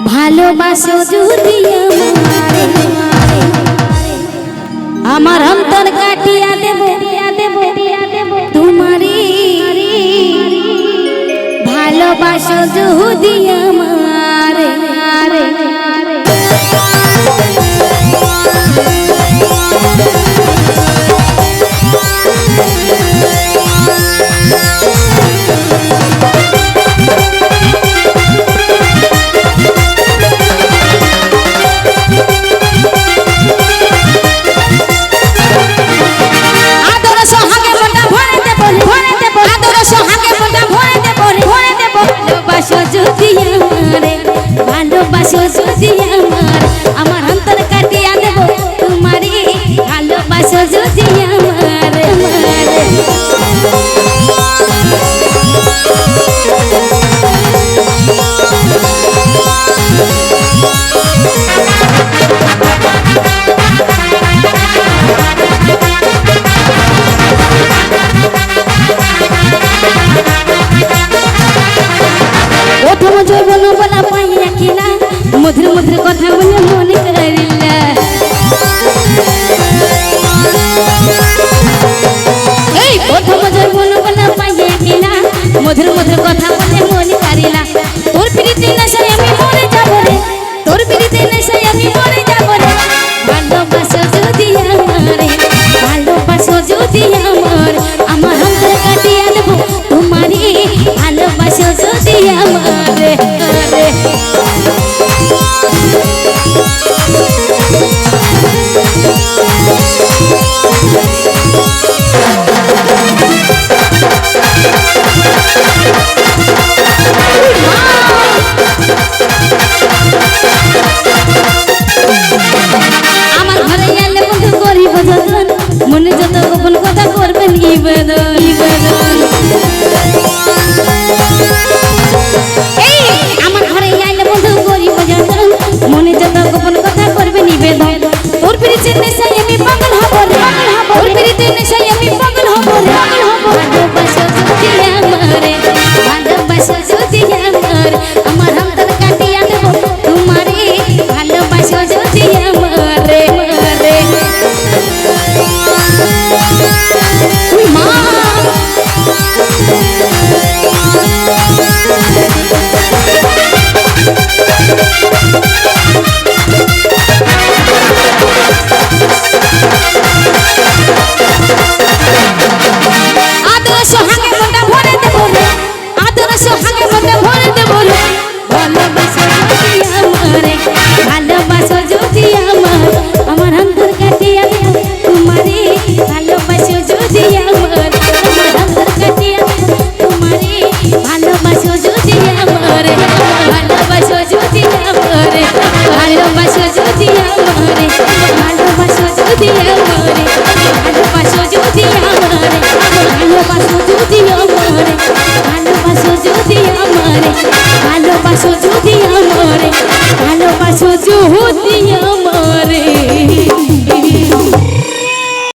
ভালোবাসো যদি আমার অন্তর কাটিয়া দেব তোমারি ভালোবাসো যদি আমারে ভালোবাসো যদি আমার অন্তর কাটিয়া দেব তোমারি ভালোবাসো যদি প্রথম যৌবন বলা পাইয়া কিনা মধুর মধুর কথা বলে মনে করিলা এই প্রথম যৌবন বলা পাইয়া কিনা মধুর মধুর কথা বলে মনে করিলা তোর প্রীতি নেশায় আমি মরে যাব রে তোর প্রীতি নেশায় আমি মরে যাব রে ভালোবাসো যদি আমারে ভালোবাসো যদি আমার অন্তর কাটিয়া দেব তোমারি ভালোবাসো যদি আমারে আমার ঘরে গেলে বন্ধু করিব যতন মনে যত গোপন কথা করবেন নিবেদন আমার ঘরে গেলে বন্ধু করিব যতন মনে যত গোপন কথা করবে নিবেদন তোর প্রীতি নেশায় আমি পাগল হব রে তোর প্রীতি নেশায় আমি পাগল হব রে ভালোবাসো যদি আমারে ভালোবাসো যদি আমার অন্তর কাটিয়া দেব তোমারে ভালোবাসো যদি আমারে মা ভালোবাসো যদি আমার অন্তর কাটিয়া দেব তোমারে ভালোবাসো যদি আমার অন্তর কাটিয়া দেব তোমারে ভালোবাসো যদি আমারে ভালোবাসো যদি আমারে ভালোবাসো যদি আমারে